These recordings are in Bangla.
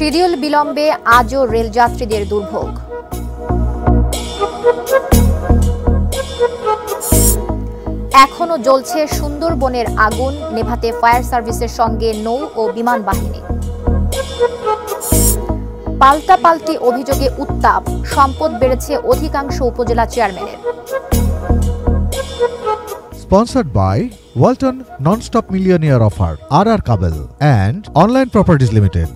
শিডিউল বিলম্বে আজও রেলযাত্রীদের দুর্ভোগ। এখনো জ্বলছে সুন্দরবনের আগুন, নেভাতে ফায়ার সার্ভিসের সঙ্গে নৌ ও বিমান বাহিনী। পাল্টাপাল্টি অভিযোগে উত্তাপ, সম্পদ বেড়েছে অধিকাংশ উপজেলা চেয়ারম্যানের। Sponsored by Walton Non-Stop Millionaire Offer, RR Kabel and Online Properties Limited.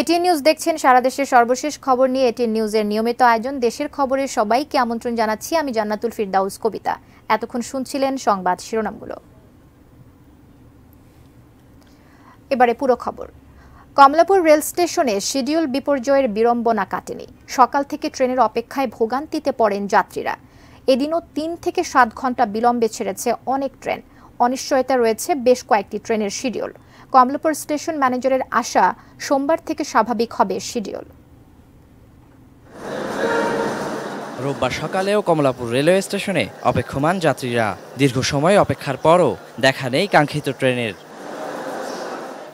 ATN news দেখছেন। সারা দেশের সর্বশেষ খবর নিয়ে এটিএন নিউজের নিয়মিত আয়োজন দেশের খবরের সবাইকে আমন্ত্রণ জানাচ্ছি। আমি জান্নাতুল ফিরদাউস কবিতা। এতক্ষণ শুনছিলেন সংবাদ শিরোনামগুলো। এবারে পুরো খবর। কমলাপুর রেল স্টেশনে শিডিউল বিপর্যয়ের বিড়ম্বনা কাটেনি। সকাল থেকে ট্রেনের অপেক্ষায় ভোগান্তিতে পড়েন যাত্রীরা। এদিনও 3 থেকে 7 ঘন্টা বিলম্বে ছেড়েছে অনেক ট্রেন। অনিশ্চয়তা রয়েছে বেশ কয়েকটি ট্রেনের শিডিউল। কমলাপুর স্টেশন ম্যানেজারের আশা, সোমবার থেকে স্বাভাবিক হবে শিডিউল। রোববার সকালেও কমলাপুর রেলওয়ে স্টেশনে অপেক্ষমান যাত্রীরা। দীর্ঘ সময় অপেক্ষার পরও দেখা নেই কাঙ্ক্ষিত ট্রেনের।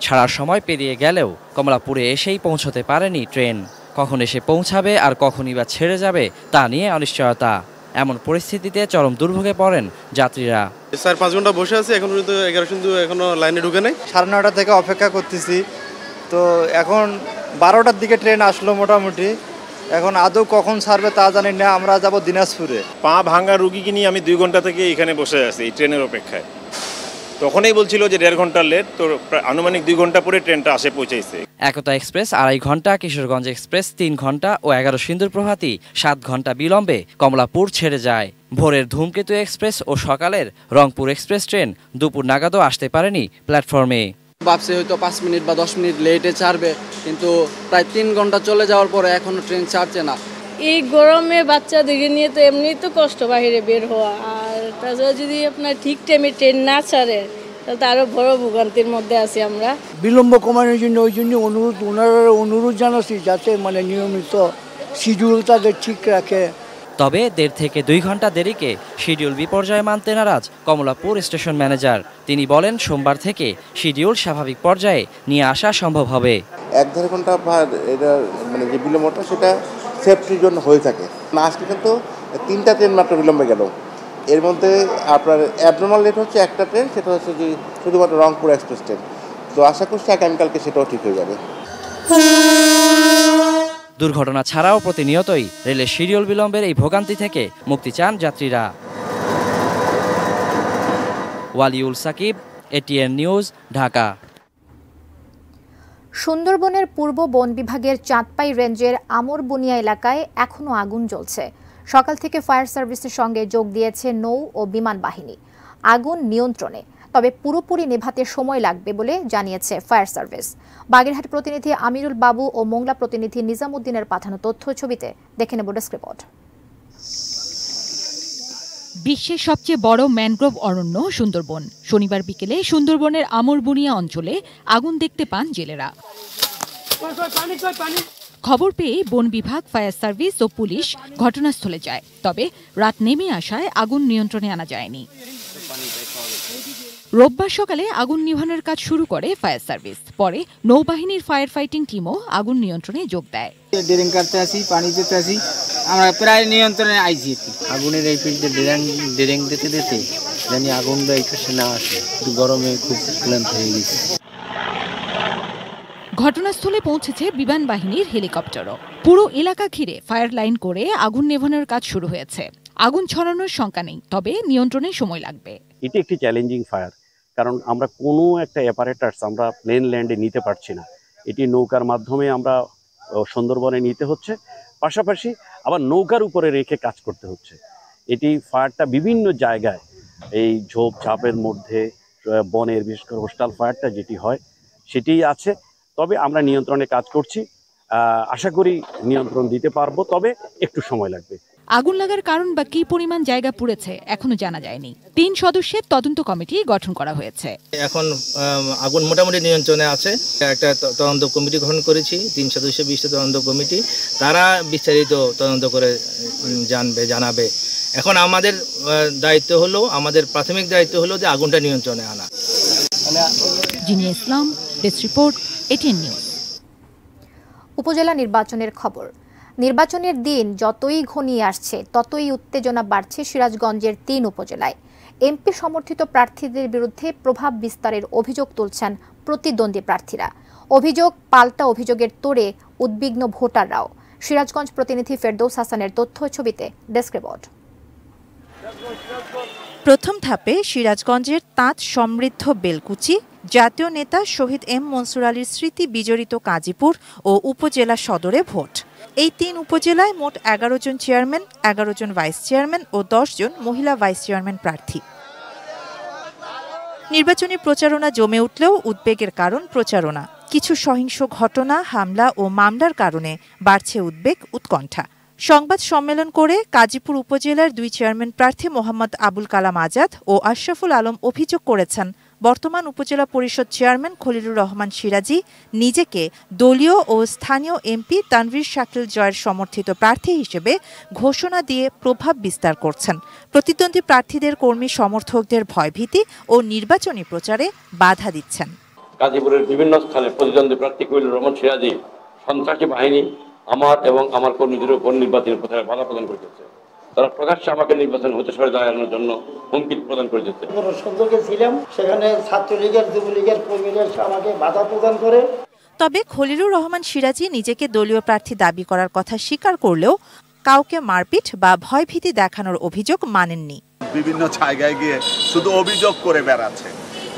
ছাড়ার সময় পেরিয়ে গেলেও কমলাপুরে এসেই পৌঁছতে পারেনি ট্রেন। কখন এসে পৌঁছাবে আর কখনই বা ছেড়ে যাবে তা নিয়ে অনিশ্চয়তা। এমন পরিস্থিতিতে চরম দুর্ভোগে পড়েন যাত্রীরা। 4-5 ঘন্টা বসে আছি, এখন পর্যন্ত 11 কিন্তু এখনো লাইনে ঢুকে নাই। 9:30 থেকে অপেক্ষা করতেছি, তো এখন 12টার দিকে ট্রেন আসলো মোটামুটি। এখন আদৌ কখন ছাড়বে তা জানি না। আমরা যাব দিনাজপুরে। পা ভাঙা রুগীকে নিয়ে আমি 2 ঘন্টা থেকে এখানে বসে আছি এই ট্রেনের অপেক্ষায়। তখনই বলছিল যে 1.5 ঘন্টা লেট, তো আনুমানিক 2 ঘন্টা পরে ট্রেনটা আসে পৌঁছেছে। একতা এক্সপ্রেস 2.5 ঘন্টা, কিশোরগঞ্জ এক্সপ্রেস 3 ঘন্টা ও 11 সিন্দুর প্রভাতী 7 ঘন্টা বিলম্বে কমলাপুর ছেড়ে যায়। ভোরের ধূমকেতু এক্সপ্রেস ও সকালের রংপুর এক্সপ্রেস ট্রেন দুপুর নাগাদও আসতে পারেনি প্ল্যাটফর্মে। ভাবছে হয়তো 5 মিনিট বা 10 মিনিট লেটে ছাড়বে, কিন্তু প্রায় 3 ঘন্টা চলে যাওয়ার পরে এখনো ট্রেন ছাড়ছে না। এই গরমে বাচ্চাদেরকে নিয়ে তো এমনি তো কষ্ট বাইরে বের হওয়া, আর তাছাড়া যদি আপনার ঠিক টাইমে ট্রেন না ছাড়ে তাহলে তো আরও বড় ভোগান্তির মধ্যে আছি আমরা। বিলম্ব কমানোর জন্য ওই জন্য অনুরোধ জানাচ্ছি যাতে নিয়মিত শিডিউল তাদের ঠিক রাখে। তবে 1.5 থেকে 2 ঘন্টা দেরিকে শিডিউল বিপর্যয় মানতে নারাজ কমলাপুর স্টেশন ম্যানেজার। তিনি বলেন, সোমবার থেকে শিডিউল স্বাভাবিক পর্যায়ে নিয়ে আসা সম্ভব হবে। 1-1.5 ঘন্টা এটা যে বিলম্বটা সেটা সেফটির জন্য হয়ে থাকে না। আজকে কিন্তু 3টা ট্রেন মাত্র বিলম্বে গেল। এর মধ্যে আপনার অ্যাবনর্মাল লেট হচ্ছে একটা ট্রেন, সেটা হচ্ছে যে শুধুমাত্র রংপুর এক্সপ্রেস ট্রেন। তো আশা করছি আগামীকালকে সেটাও ঠিক হয়ে যাবে। দুর্ঘটনা ছাড়াও প্রতিনিয়তই রেলের শিডিউল বিলম্বের এই ভোগান্তি থেকে মুক্তি চান যাত্রীরা। Waliul Sakib, ATN news, Dhaka. সুন্দরবনের পূর্ব বন বিভাগের চাঁদপাই রেঞ্জের আমরবুনিয়া এলাকায় এখনও আগুন জ্বলছে। সকাল থেকে ফায়ার সার্ভিসের সঙ্গে যোগ দিয়েছে নৌ ও বিমান বাহিনী আগুন নিয়ন্ত্রণে, তবে পুরোপুরি নেভাতে সময় লাগবে বলে জানিয়েছে ফায়ার সার্ভিস। বাগেরহাট প্রতিনিধি আমিরুল বাবু ও মোংলা প্রতিনিধি নিজামুদ্দিনের পাঠানো তথ্য ছবিতে দেখে নেব ডেস্ক রিপোর্ট। বিশ্বের সবচেয়ে বড় ম্যানগ্রোভ অরণ্য সুন্দরবন। শনিবার বিকেলে সুন্দরবনের আমরবুনিয়া অঞ্চলে আগুন দেখতে পান জেলেরা। খবর পেয়ে বন বিভাগ, ফায়ার সার্ভিস ও পুলিশ ঘটনাস্থলে যায়, তবে রাত নেমে আসায় আগুন নিয়ন্ত্রণে আনা যায়নি। রোববার সকালে আগুন নিভানোর কাজ শুরু করে ফায়ার সার্ভিস। পরে নৌবাহিনীর ফায়ার ফাইটিং টিমও আগুন নিয়ন্ত্রণে যোগ দেয়। ড্রেন কাটতে আসি, পানি দিতে আসি, আমরা প্রায় নিয়ন্ত্রণে আইছি। আগুনের এই ফিল্ডে ড্রেন দিতে দিতে জানি আগুনটা একটু না আসে, গরমে খুব ক্লান্ত হয়ে গেছে। ঘটনাস্থলে পৌঁছেছে বিমান বাহিনীর হেলিকপ্টারও। পুরো এলাকা ঘিরে ফায়ার লাইন করে আগুন নেভানোর কাজ শুরু হয়েছে। আগুন ছড়ানোর শঙ্কা নেই, তবে নিয়ন্ত্রণে সময় লাগবে। এটি একটি চ্যালেঞ্জিং ফায়ার, কারণ আমরা কোনো একটা অ্যাপারেটাস আমরা প্লেন ল্যান্ডে নিতে পারছি না। এটি নৌকার মাধ্যমে আমরা সুন্দরবনে নিতে হচ্ছে, পাশাপাশি আবার নৌকার উপরে রেখে কাজ করতে হচ্ছে। এটি ফায়ারটা বিভিন্ন জায়গায় এই ঝোপ ঝাপের মধ্যে বনের, বিশেষ করে কোস্টাল ফায়ারটা যেটি হয় সেটি আছে। তবে আমরা নিয়ন্ত্রণে কাজ করছি, আশা করি নিয়ন্ত্রণ দিতে পারবো, তবে একটু সময় লাগবে। আগুন লাগার কারণ বা কি পরিমাণ জায়গা পুড়েছে এখনো জানা যায়নি। 3 সদস্যের তদন্ত কমিটি গঠন করা হয়েছে। এখন আগুন মোটামুটি নিয়ন্ত্রণে আছে। একটা তদন্ত কমিটি গঠন করেছি, 3 সদস্য বিশিষ্ট তদন্ত কমিটি। তারা বিস্তারিত তদন্ত করে জানাবে। এখন আমাদের দায়িত্ব হলো, আমাদের প্রাথমিক দায়িত্ব হলো যে আগুনটা নিয়ন্ত্রণে আনা। জিনিয়া ইসলাম, ডেস্ক রিপোর্ট, এটিএন নিউজ। উপজেলা নির্বাচনের খবর। নির্বাচনের দিন যতই ঘনিয়ে আসছে ততই উত্তেজনা বাড়ছে সিরাজগঞ্জের 3 উপজেলায়। এমপি সমর্থিত প্রার্থীদের বিরুদ্ধে প্রভাব বিস্তারের অভিযোগ তুলছেন প্রতিদ্বন্দ্বী প্রার্থীরা। অভিযোগ পাল্টা অভিযোগের তোড়ে উদ্বিগ্ন ভোটাররাও। সিরাজগঞ্জ প্রতিনিধি ফেরদৌস হাসানের তথ্য ছবিতে ডেস্ক রিপোর্ট। প্রথম ধাপে সিরাজগঞ্জের তাঁত সমৃদ্ধ বেলকুচি, জাতীয় নেতা শহীদ এম মনসুর আলীর স্মৃতি বিজড়িত কাজীপুর ও উপজেলা সদরে ভোট। এই 3 উপজেলায় মোট 11 জন চেয়ারম্যান, 11 জন ভাইস চেয়ারম্যান ও 10 জন মহিলা ভাইস চেয়ারম্যান প্রার্থী। নির্বাচনী প্রচারণা জমে উঠলেও উদ্বেগের কারণ প্রচারণা। কিছু সহিংস ঘটনা, হামলা ও মামলার কারণে বাড়ছে উদ্বেগ, উৎকণ্ঠা। সংবাদ সম্মেলন করে কাজীপুর উপজেলার 2 চেয়ারম্যান প্রার্থী মোহাম্মদ আবুল কালাম আজাদ ও আশরাফুল আলম অভিযোগ করেছেন বর্তমান উপজেলা পরিষদ চেয়ারম্যান খলিলুর রহমান সিরাজি নিজেকে দলীয় ও স্থানীয় এমপি তানভীর শাকিল জয়ের সমর্থিত প্রার্থী হিসেবে ঘোষণা দিয়ে প্রভাব বিস্তার করছেন। প্রতিদ্বন্দ্বী প্রার্থীদের কর্মী সমর্থকদের ভয়ভীতি ও নির্বাচনী প্রচারে বাধা দিচ্ছেন। গাজীপুরের বিভিন্ন স্থানে প্রতিদ্বন্দ্বী প্রার্থী খলিলুর রহমান সিরাজি সন্ত্রাসী বাহিনী আমার এবং আমার কর্মীদের উপর নির্বাচনের প্রচারে বাধা প্রদান করতেছে। তারা প্রকাশ্যে আমাকে নির্বাচন হতে সরে দাঁড়ানোর জন্য হুমকি প্রদান করেছে। সংযোগে ছিলাম, সেখানে ছাত্রলীগের, যুবলীগের কর্মীরা আমাকে বাধা প্রদান করে। তবে খলিলুর রহমান সিরাজি নিজেকে দলীয় প্রার্থী দাবি করার কথা স্বীকার করলেও কাউকে মারপিট বা ভয়ভীতি দেখানোর অভিযোগ মানেননি। বিভিন্ন জায়গায় গিয়ে শুধু অভিযোগ করে বেড়াচ্ছে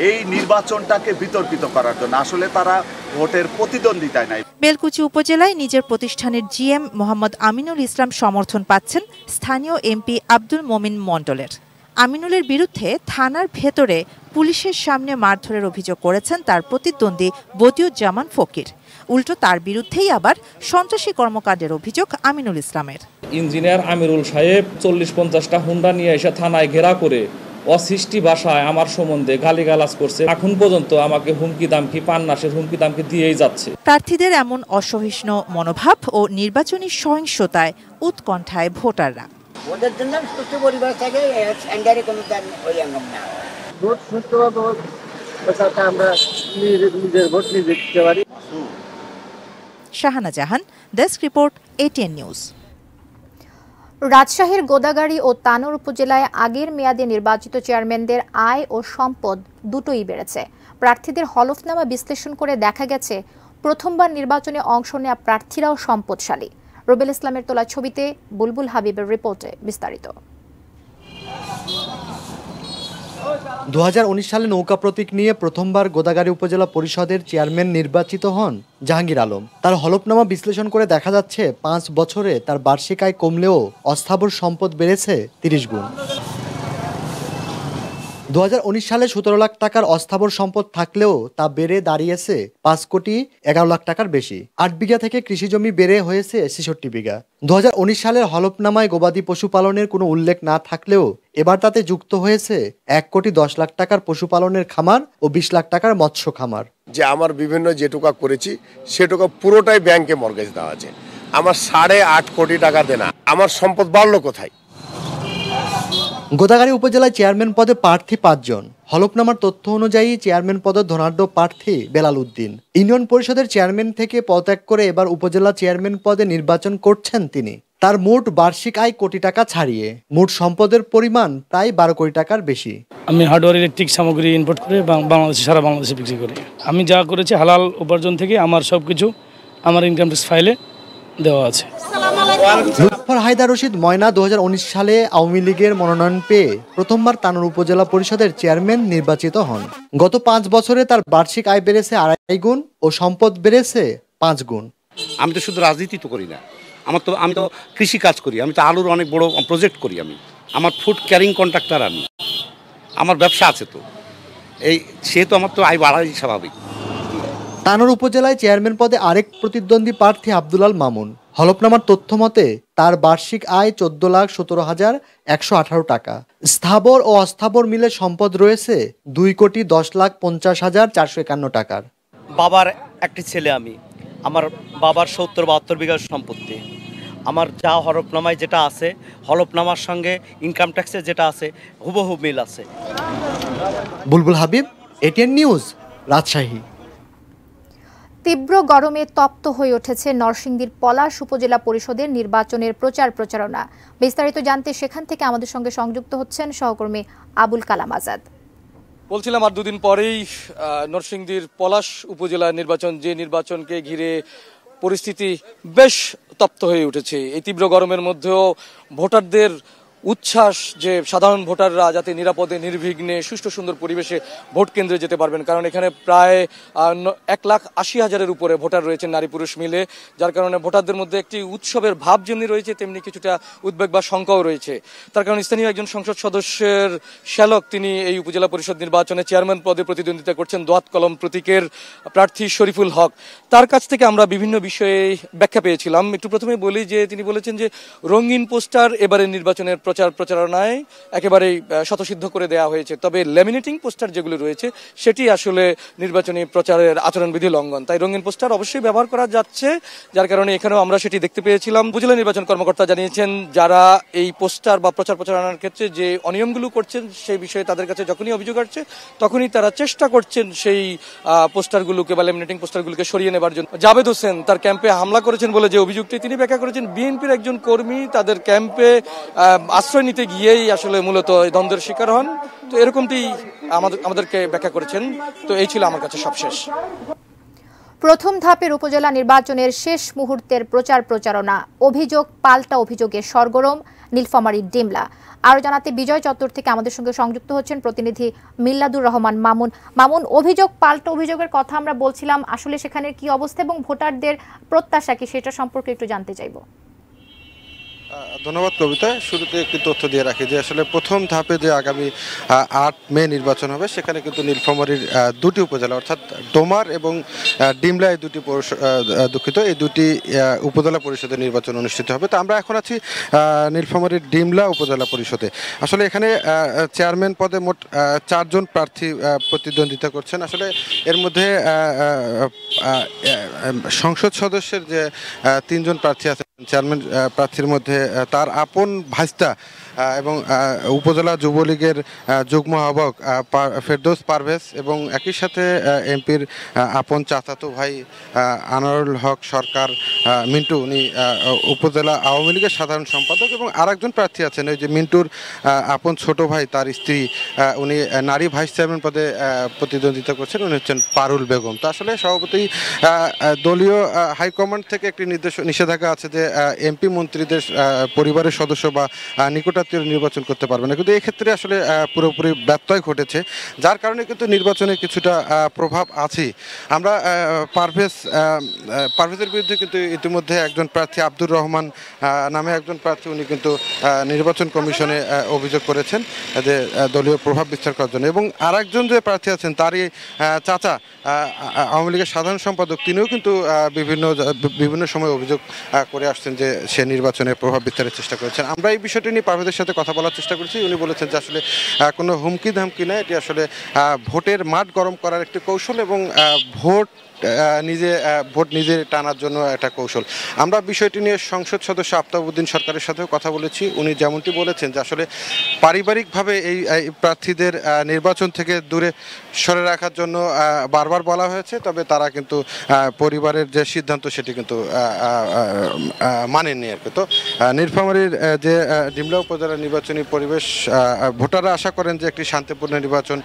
এই নির্বাচনটাকে বিতর্কিত করার জন্য। আসলে তারা ভোটের প্রতিদ্বন্দ্বিতায় নাই। বেলকুচি উপজেলায় নিজের প্রতিষ্ঠানের জিএম মোহাম্মদ আমিনুল ইসলাম সমর্থন পাচ্ছেন স্থানীয় এমপি আব্দুল মোমিন মণ্ডলের। আমিনুলের বিরুদ্ধে থানার ভেতরে পুলিশের সামনে মারধরের অভিযোগ করেছেন তার প্রতিদ্বন্দ্বী বদিউজ্জামান ফকির। উল্টো তার বিরুদ্ধেই আবার সন্ত্রাসী কর্মকাণ্ডের অভিযোগ আমিনুল ইসলামের। ইঞ্জিনিয়ার আমিরুল সাহেব 40-50টা হুন্ডা নিয়ে এসে থানায় ঘেরা করে অসৃষ্টি ভাষায় আমার সম্বন্ধে গালিগালাজ করছে। এখন পর্যন্ত আমাকে হুমকি দামকি, পান্নাসের হুমকি দামকি দিয়েই যাচ্ছে। প্রার্থীদের এমন অসহিষ্ণু মনোভাব ও নির্বাচনী সহিংসতায় উৎকণ্ঠায় ভোটাররা। ভোটের জন্য সুস্থ পরিবেশ থাকে, সেন্টারে কোনো দাম ওই রকম না। ভোট সুস্থভাবে আমরা নিজের ভোট নিজে দিতে পারি। শাহানা জাহান, ডেস্ক রিপোর্ট, এটিএন নিউজ। রাজশাহীর গোদাগাড়ী ও তানোর উপজেলায় আগের মেয়াদে নির্বাচিত চেয়ারম্যানদের আয় ও সম্পদ দুটোই বেড়েছে। প্রার্থীদের হলফনামা বিশ্লেষণ করে দেখা গেছে প্রথমবার নির্বাচনে অংশ নেওয়া প্রার্থীরাও সম্পদশালী। রুবেল ইসলামের তোলা ছবিতে বুলবুল হাবিবের রিপোর্টে বিস্তারিত। 2019 সালে নৌকা প্রতীক নিয়ে প্রথমবার গোদাগাড়ী উপজেলা পরিষদের চেয়ারম্যান নির্বাচিত হন জাহাঙ্গীর আলম। তার হলফনামা বিশ্লেষণ করে দেখা যাচ্ছে 5 বছরে তার বার্ষিক আয় কমলেও অস্থাবর সম্পদ বেড়েছে 30 গুণ। 2019 সালে 17 লাখ টাকার অস্থাবর সম্পদ থাকলেও তা বেড়ে দাঁড়িয়েছে 5 কোটি 11 লাখ টাকার বেশি। 8 বিঘা থেকে কৃষি জমি বেড়ে হয়েছে 66 বিঘা। 2019 সালের হলফনামায় গবাদি পশুপালনের কোনো উল্লেখ না থাকলেও এবার তাতে যুক্ত হয়েছে 1 কোটি 10 লাখ টাকার পশুপালনের খামার ও 20 লাখ টাকার মৎস্য খামার। যে আমার বিভিন্ন যেটুকা করেছি সেটুকা পুরোটাই ব্যাংকে মর্গেজ দেওয়া আছে। আমার 8.5 কোটি টাকা দেনা, আমার সম্পদ বাড়লো কোথায়? গোদাগাড়ী উপজেলায় চেয়ারম্যান পদে প্রার্থী 5 জন। হলফনামার তথ্য অনুযায়ী চেয়ারম্যান পদে ধনাঢ্য প্রার্থী বেলাল উদ্দিন। ইউনিয়ন পরিষদের চেয়ারম্যান থেকে পদত্যাগ করে এবার উপজেলা চেয়ারম্যান পদে নির্বাচন করছেন তিনি। তার মোট বার্ষিক আয় কোটি টাকা ছাড়িয়ে মোট সম্পদের পরিমাণ প্রায় 12 কোটি টাকার বেশি। আমি হার্ডওয়্যার ইলেকট্রিক সামগ্রী ইম্পোর্ট করে বাংলাদেশে, সারা বাংলাদেশে বিক্রি করি। আমি যা করেছি হালাল উপার্জন থেকে আমার সবকিছু আমার ইনকাম ট্যাক্স ফাইলে দেওয়া আছে। লুৎফর হায়দার রশিদ ময়না 2019 সালে আওয়ামী লীগের মনোনয়ন পেয়ে প্রথমবার তানোর উপজেলা পরিষদের চেয়ারম্যান নির্বাচিত হন। গত 5 বছরে তার বার্ষিক আয় বেড়েছে 2.5 গুণ ও সম্পদ বেড়েছে 5 গুণ। আমি তো শুধু রাজনীতি তো করি না, আমি তো কৃষি কাজ করি, আমি তো আলুর অনেক বড় প্রজেক্ট করি। আমার ফুড ক্যারিং কন্ট্রাক্টর, আমার ব্যবসা আছে। তো সেহেতু আমার তো আয় বাড়াই স্বাভাবিক। তানোর উপজেলায় চেয়ারম্যান পদে আরেক প্রতিদ্বন্দ্বী প্রার্থী আব্দুল আল মামুন। হলফনামার তথ্য মতে তার বার্ষিক আয় 14,17,118 টাকা। স্থাবর ও অস্থাবর মিলে সম্পদ রয়েছে 2,10,50,451 টাকার। বাবার একটি ছেলে আমি, আমার বাবার 70-72 বিঘা সম্পত্তি। আমার যা হলফনামায় যেটা আছে, হলফনামার সঙ্গে ইনকাম ট্যাক্সের যেটা আছে হুবহু মিল আছে। বুলবুল হাবিব, এটিএন নিউজ, রাজশাহী। তীব্র গরমে তপ্ত হয়ে উঠেছে নরসিংদীর পলাশ উপজেলা পরিষদের নির্বাচনের প্রচারণা। বিস্তারিত জানতে সেখান থেকে আমাদের সঙ্গে সংযুক্ত হচ্ছেন সহকর্মী আবুল কালাম আজাদ। বলছিলাম আর দুদিন পরেই নরসিংদীর পলাশ উপজেলা নির্বাচন, যে নির্বাচনকে ঘিরে পরিস্থিতি বেশ তপ্ত হয়ে উঠেছে। এই তীব্র গরমের মধ্যেও ভোটারদের উচ্ছ্বাস যে সাধারণ ভোটাররা যাতে নিরাপদে নির্বিঘ্নে সুষ্ঠু সুন্দর পরিবেশে ভোট কেন্দ্রে যেতে পারবেন, কারণ এখানে প্রায় 1,80,000-এর উপরে ভোটার রয়েছেন নারী পুরুষ মিলে, যার কারণে ভোটারদের মধ্যে একটি উৎসবের ভাব যেমনি রয়েছে তেমনি কিছুটা উদ্বেগ বা শঙ্কাও রয়েছে। তার কারণ স্থানীয় একজন সংসদ সদস্যের শ্যালক, তিনি এই উপজেলা পরিষদ নির্বাচনে চেয়ারম্যান পদে প্রতিদ্বন্দ্বিতা করছেন দোয়াত কলম প্রতীকের প্রার্থী শরীফুল হক। তার কাছ থেকে আমরা বিভিন্ন বিষয়ে ব্যাখ্যা পেয়েছিলাম। একটু প্রথমে বলি যে তিনি বলেছেন যে রঙিন পোস্টার এবারে নির্বাচনের প্রচারণায় একেবারেই শতসিদ্ধ করে দেওয়া হয়েছে, তবে ল্যামিনেটিং পোস্টার যেগুলো রয়েছে সেটি আসলে নির্বাচনী প্রচারের আচরণবিধি লঙ্ঘন। তাই রঙিন পোস্টার অবশ্যই ব্যবহার করা যাচ্ছে, যার কারণে এখানেও আমরা সেটি দেখতে পেয়েছিলাম। উপজেলা নির্বাচন কর্মকর্তা জানিয়েছেন যারা এই পোস্টার বা প্রচারণার ক্ষেত্রে যে অনিয়মগুলো করছেন সেই বিষয়ে তাদের কাছে যখনই অভিযোগ আসছে তখনই তারা চেষ্টা করছেন সেই পোস্টারগুলোকে বা ল্যামিনেটিং পোস্টারগুলোকে সরিয়ে নেবার জন্য। জাবেদ হোসেন তার ক্যাম্পে হামলা করেছেন বলে যে অভিযোগটি তিনি ব্যাখ্যা করেছেন, বিএনপির একজন কর্মী তাদের ক্যাম্পে আশ্রয় নিতে গিয়েই আসলে মূলত দ্বন্দ্বের শিকার হন। তো এরকমটি আমাদেরকে ব্যাখ্যা করেছেন। তো এই ছিল আমার কাছে সবশেষ। প্রথম ধাপের উপজেলা নির্বাচনের শেষ মুহূর্তের প্রচারণা, অভিযোগ পাল্টা অভিযোগে সরগরম নীলফামারীর ডিমলা। আরো জানাতে বিজয় চত্বর থেকে আমাদের সঙ্গে সংযুক্ত হচ্ছেন প্রতিনিধি মিল্লাদুর রহমান মামুন। অভিযোগ পাল্টা অভিযোগের কথা আমরা বলছিলাম, আসলে সেখানে কি অবস্থা এবং ভোটারদের প্রত্যাশা কি সেটা সম্পর্কে একটু জানতে চাইবো। ধন্যবাদ কবিতা। শুরুতে একটি তথ্য দিয়ে রাখি যে আসলে প্রথম ধাপে যে আগামী 8 মে নির্বাচন হবে সেখানে কিন্তু নীলফামারীর দুটি উপজেলা অর্থাৎ ডোমার এবং ডিমলা এই দুটি এই দুটি উপজেলা পরিষদের নির্বাচন অনুষ্ঠিত হবে। তো আমরা এখন আছি নীলফামারীর ডিমলা উপজেলা পরিষদে। আসলে এখানে চেয়ারম্যান পদে মোট 4 জন প্রার্থী প্রতিদ্বন্দ্বিতা করছেন। আসলে এর মধ্যে সংসদ সদস্যের যে 3 জন প্রার্থী আছেন, চেয়ারম্যান প্রার্থীর মধ্যে তার আপন ভাইস্তা এবং উপজেলা যুবলীগের যুগ্ম আহ্বায়ক ফেরদৌস পারভেজ এবং একই সাথে এমপির আপন চাচাতো ভাই আনোয়ারুল হক সরকার মিন্টু, উনি উপজেলা আওয়ামী লীগের সাধারণ সম্পাদক, এবং আরেকজন প্রার্থী আছেন ওই যে মিন্টুর আপন ছোট ভাই, তার স্ত্রী, উনি নারী ভাইস চেয়ারম্যান পদে প্রতিদ্বন্দ্বিতা করছেন, উনি হচ্ছেন পারুল বেগম। তো আসলে সভাপতি দলীয় হাইকমান্ড থেকে একটি নিষেধাজ্ঞা আছে যে এমপি মন্ত্রীদের পরিবারের সদস্য বা নিকটাত্মীয় নির্বাচন করতে পারবে না, কিন্তু এই ক্ষেত্রে আসলে পুরোপুরি ব্যত্যয় ঘটেছে, যার কারণে কিন্তু নির্বাচনে কিছুটা প্রভাব আছে। আমরা পারভেজের বিরুদ্ধে কিন্তু ইতিমধ্যে একজন প্রার্থী আব্দুর রহমান নামে একজন প্রার্থী, উনি কিন্তু নির্বাচন কমিশনে অভিযোগ করেছেন যে দলীয় প্রভাব বিস্তার করার জন্য, এবং আরেকজন যে প্রার্থী আছেন তারই চাচা আওয়ামী লীগের সাধারণ সম্পাদক, তিনিও কিন্তু বিভিন্ন সময় অভিযোগ করে আসছেন যে সে নির্বাচনে প্রভাব বিস্তারের চেষ্টা করেছেন। আমরা এই বিষয়টি নিয়ে পারভেজের সাথে কথা বলার চেষ্টা করছি। উনি বলেছেন যে আসলে কোনো হুমকি ধামকি নয়, এটি আসলে ভোটের মাঠ গরম করার একটি কৌশল এবং ভোট নিজে টানার জন্য একটা কৌশল। আমরা বিষয়টি নিয়ে সংসদ সদস্য আফতাবউদ্দিন সরকারের সাথেও কথা বলেছি। উনি যেমনটি বলেছেন যে আসলে পারিবারিকভাবে এই প্রার্থীদের নির্বাচন থেকে দূরে সরে রাখার জন্য বারবার বলা হয়েছে, তবে তারা কিন্তু পরিবারের যে সিদ্ধান্ত সেটি কিন্তু মানেননি আর কি। তো নীলফামারীর যে ডিমলা উপজেলার নির্বাচনী পরিবেশ, ভোটাররা আশা করেন যে একটি শান্তিপূর্ণ নির্বাচন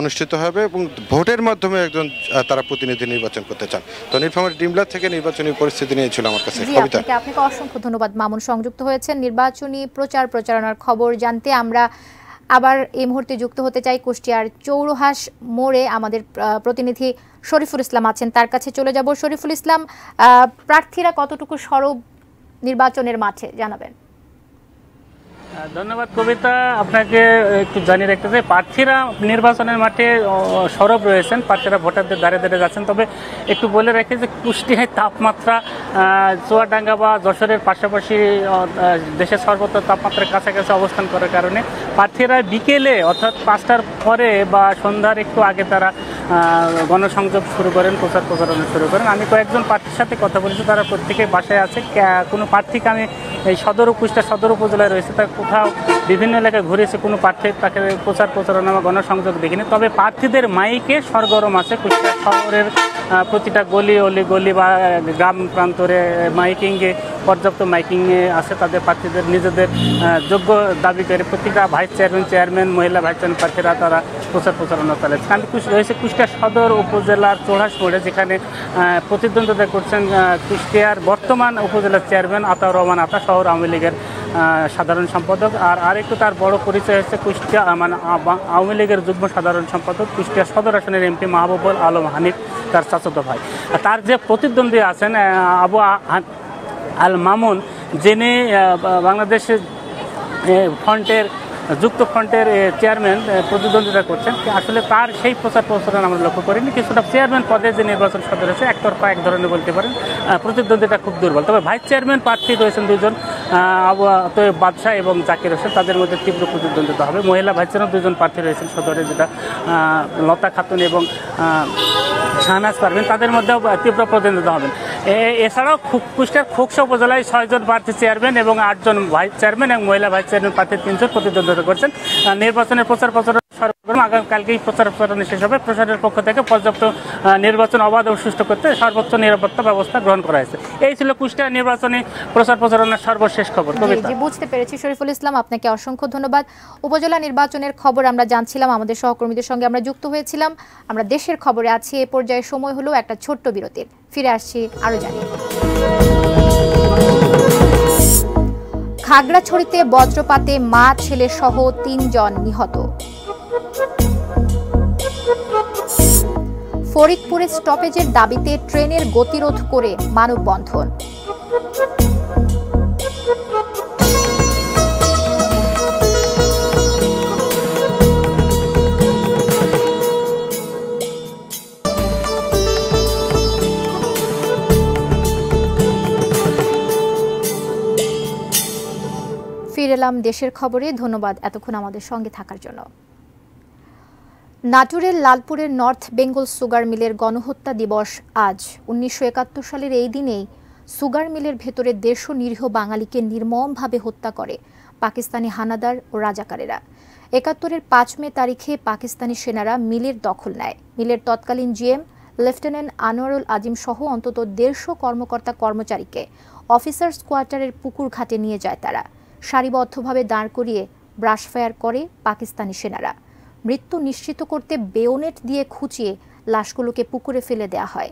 অনুষ্ঠিত হবে এবং ভোটের মাধ্যমে একজন তারা প্রতিনিধি নির্বাচন করতে চান। তো নীলফামারী ডিমলা থেকে নির্বাচনী পরিস্থিতি নিয়ে ছিল আমার কাছে কবিতা। আপনাকে অসংখ্য ধন্যবাদ মামুন, সংযুক্ত হয়েছেন নির্বাচনী প্রচারণার খবর জানতে। আমরা আবার এই মুহূর্তে যুক্ত হতে চাই কুষ্টিয়ার চৌরহাস মোড়ে, আমাদের প্রতিনিধি শরীফুল ইসলাম আছেন, তার কাছে চলে যাব। শরীফুল ইসলাম, প্রার্থীরা কতটুকু সরব নির্বাচনের মাঠে জানাবেন? ধন্যবাদ কবিতা। আপনাকে একটু জানিয়ে রাখতে চাই, প্রার্থীরা নির্বাচনের মাঠে সরব রয়েছেন, প্রার্থীরা ভোটারদের দাঁড়িয়ে দাঁড়িয়ে যাচ্ছেন। তবে একটু বলে রাখি যে কুষ্টিয়ায় তাপমাত্রা চুয়াডাঙ্গা বা যশোরের পাশাপাশি দেশের সর্বত্র তাপমাত্রার কাছাকাছি অবস্থান করার কারণে প্রার্থীরা বিকেলে অর্থাৎ 5টার পরে বা সন্ধ্যার একটু আগে তারা গণসংযোগ শুরু করেন, প্রচারণা শুরু করেন। আমি কয়েকজন প্রার্থীর সাথে কথা বলেছি, তারা প্রত্যেকে বাসায় আছে। কোনো প্রার্থীকে আমি এই কুষ্টিয়া সদর উপজেলায় রয়েছে তার কোথাও বিভিন্ন এলাকায় ঘুরেছে, কোনো প্রার্থী তাকে প্রচারণা বা গণসংযোগ দেখিনি। তবে প্রার্থীদের মাইকে সরগরম আছে। কুষ্টিয়া শহরের প্রতিটা গলি বা গ্রাম প্রান্তরে মাইকিংয়ে পর্যাপ্ত মাইকিংয়ে আছে। তাদের প্রার্থীদের নিজেদের যোগ্য দাবি করে প্রতিটা ভাইস চেয়ারম্যান মহিলা ভাইস চেয়ারম্যান প্রার্থীরা তারা প্রচারণা চালাচ্ছে। আমি রয়েছে কুষ্টিয়া সদর উপজেলার চৌরাস মোড়ে, যেখানে প্রতিদ্বন্দ্বিতা করছেন কুষ্টিয়ার বর্তমান উপজেলার চেয়ারম্যান আতাউর রহমান আতা, শহর আওয়ামী লীগের সাধারণ সম্পাদক। আর আরেকটু তার বড় পরিচয় হচ্ছে কুষ্টিয়া আওয়ামী লীগের যুগ্ম সাধারণ সম্পাদক, কুষ্টিয়া সদর আসনের এমপি মাহবুবুল আলম হানিফ, তার চাচাতো ভাই। তার যে প্রতিদ্বন্দ্বী আছেন আবু আল মামুন, যিনি বাংলাদেশের যুক্ত ফ্রন্টের চেয়ারম্যান প্রতিদ্বন্দ্বিতা করছেন, আসলে তার সেই প্রচারণা আমরা লক্ষ্য করিনি। কিছুটা চেয়ারম্যান পদে যে নির্বাচন সদর হয়েছে একতরফা এক ধরনের বলতে পারেন, প্রতিদ্বন্দ্বিতা খুব দুর্বল। তবে ভাইস চেয়ারম্যান প্রার্থী রয়েছেন দুজন, বাদশাহ এবং জাকির হোসেন, তাদের মধ্যে তীব্র প্রতিদ্বন্দ্বিতা হবে। মহিলা ভাইস চেয়ারম্যান দুজন প্রার্থী রয়েছেন সদরে, যেটা লতা খাতুন এবং শাহনাজ পারভীন, তাদের মধ্যেও তীব্র প্রতিদ্বন্দ্বিতা হবেন। এছাড়াও কুষ্টিয়ার খোকসা উপজেলায় 6 জন প্রার্থী চেয়ারম্যান এবং 8 জন ভাইস চেয়ারম্যান এবং মহিলা ভাইস চেয়ারম্যান প্রার্থী 3 জন প্রতিদ্বন্দ্বিতা করছেন। নির্বাচনের প্রচারণা আগামীকালকেই প্রচারণা শেষ হবে। প্রশাসনের পক্ষ থেকে পর্যাপ্ত নির্বাচন অবাধ ও সুষ্ঠু করতে সর্বোচ্চ নিরাপত্তা ব্যবস্থা গ্রহণ করা হয়েছে। এই ছিল কুষ্টিয়া নির্বাচনী প্রচারণার সর্বশেষ খবর। বুঝতে পেরেছি শরীফুল ইসলাম, আপনাকে অসংখ্য ধন্যবাদ। উপজেলা নির্বাচনের খবর আমরা জানছিলাম, আমাদের সহকর্মীদের সঙ্গে আমরা যুক্ত হয়েছিলাম। আমরা দেশের খবরে আছি। এ পর্যায়ে সময় হলো একটা ছোট্ট বিরতির। ফিরে আসছি আরো জানিয়ে। খাগড়াছড়িতে বজ্রপাতে মা ছেলে সহ 3 জন নিহত। ফরিদপুরে স্টপেজের দাবিতে ট্রেনের গতিরোধ করে মানববন্ধন। ফিরে এলাম দেশের খবরে। ধন্যবাদ এতক্ষণ আমাদের সঙ্গে থাকার জন্য। নাটোরের লালপুরের নর্থ বেঙ্গল সুগার মিলের গণহত্যা দিবস আজ। 1971 সালের এই দিনেই সুগার মিলের ভেতরে 150 নিরীহ বাঙালিকে নির্মমভাবে হত্যা করে পাকিস্তানি হানাদার ও রাজাকারেরা। 71-এর 5 মে তারিখে পাকিস্তানি সেনারা মিলের দখল নেয়। মিলের তৎকালীন জিএম লেফটেন্যান্ট আনোয়ারুল আজিম সহ অন্তত 150 কর্মকর্তা কর্মচারীকে অফিসার্স কোয়ার্টারের পুকুর ঘাটে নিয়ে যায় তারা। সারিবদ্ধভাবে দাঁড় করিয়ে ব্রাশ ফায়ার করে পাকিস্তানি সেনারা। মৃত্যু নিশ্চিত করতে বেয়োনেট দিয়ে খুঁচিয়ে লাশগুলোকে পুকুরে ফেলে দেয়া হয়।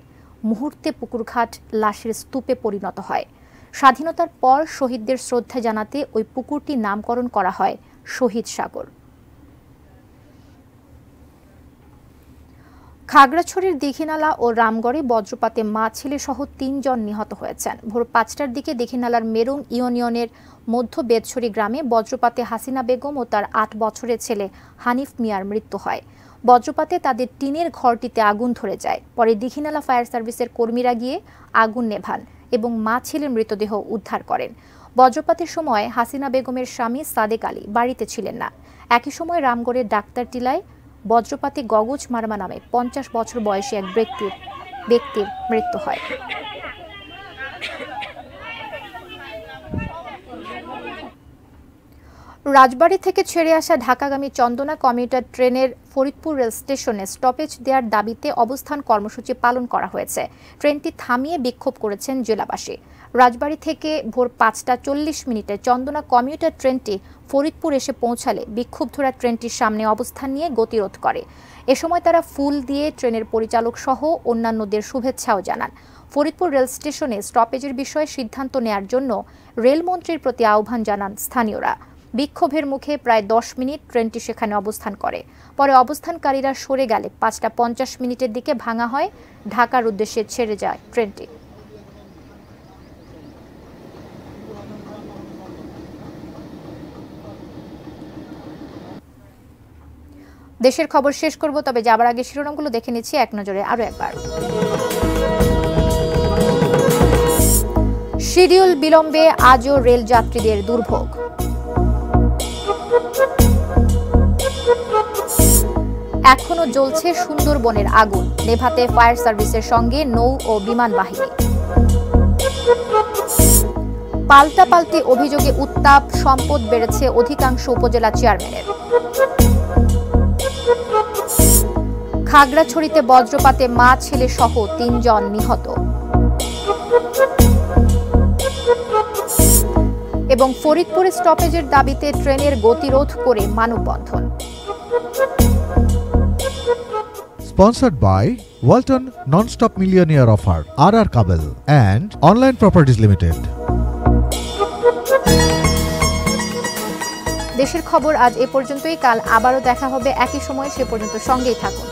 মুহূর্তে পুকুরঘাট লাশের স্তূপে পরিণত হয়। স্বাধীনতার পর শহীদদের শ্রদ্ধা জানাতে ওই পুকুরটির নামকরণ করা হয় শহীদ সাগর। খাগড়াছড়ির দীঘিনালা ও রামগড়ে বজ্রপাতে মা ছেলে সহ 3 জন নিহত হয়েছেন। ভোর 5টার দিকে দীঘিনালার মেরুং ইউনিয়নের মধ্য বেদছড়ি গ্রামে বজ্রপাতে হাসিনা বেগম ও তার 8 বছরের ছেলে হানিফ মিয়ার মৃত্যু হয়। বজ্রপাতে তাদের টিনের ঘরটিতে আগুন ধরে যায়। পরে দীঘিনালা ফায়ার সার্ভিসের কর্মীরা গিয়ে আগুন নেভান এবং মা ছেলের মৃতদেহ উদ্ধার করেন। বজ্রপাতের সময় হাসিনা বেগমের স্বামী সাদেক আলী বাড়িতে ছিলেন না। একই সময় রামগড়ের ডাক্তার টিলায় বজ্রপাতে গগজ মারমা নামে 50 বছর বয়সী এক ব্যক্তির মৃত্যু হয়। রাজবাড়ী থেকে ছেড়ে আসা ঢাকাগামী চন্দনা কমিউটার ট্রেনের ফরিদপুর রেল স্টেশনে স্টপেজ দেওয়ার দাবিতে অবস্থান কর্মসূচি পালন করা হয়েছে। ট্রেনটি থামিয়ে বিক্ষোভ করেছেন জেলাবাসী। রাজবাড়ী থেকে ভোর 5:40 চন্দনা কমিউটার ট্রেনটি ফরিদপুর এসে পৌঁছালে বিক্ষোভধরা ট্রেনটির সামনে অবস্থান নিয়ে গতিরোধ করে। এ সময় তারা ফুল দিয়ে ট্রেনের পরিচালক সহ অন্যান্যদের শুভেচ্ছাও জানান। ফরিদপুর রেল স্টেশনে স্টপেজের বিষয়ে সিদ্ধান্ত নেয়ার জন্য রেলমন্ত্রীর প্রতি আহ্বান জানান স্থানীয়রা। বিক্ষোভের মুখে প্রায় 10 মিনিট ট্রেনটি সেখানে অবস্থান করে। পরে অবস্থানকারীরা সরে গেলে 5:50 দিকে ভাঙা হয়। ঢাকার উদ্দেশ্যে ছেড়ে যায় ট্রেনটি। দেশের খবর শেষ করব, তবে যাবার আগে শিরোনামগুলো দেখে নিচ্ছি এক নজরে আরো একবার। শিডিউল বিলম্বে আজও রেল যাত্রীদের দুর্ভোগ। এখনো জ্বলছে সুন্দরবনের আগুন, নেভাতে ফায়ার সার্ভিসের সঙ্গে নৌ ও বিমান বাহিনী। পাল্টাপাল্টি অভিযোগে উত্তাপ, সম্পদ বেড়েছে অধিকাংশ উপজেলা চেয়ারম্যানের। খাগড়াছড়িতে বজ্রপাতে মা ছেলে সহ ৩ জন নিহত। এবং ফরিদপুরে স্টপেজের দাবিতে ট্রেনের গতিরোধ করে মানববন্ধন। Sponsored by Walton Non-Stop Millionaire Offer, RR Kabel and Online Properties Limited. দেশের খবর আজ এ পর্যন্তই। কাল আবারও দেখা হবে একই সময়, সে পর্যন্ত সঙ্গেই থাকুন।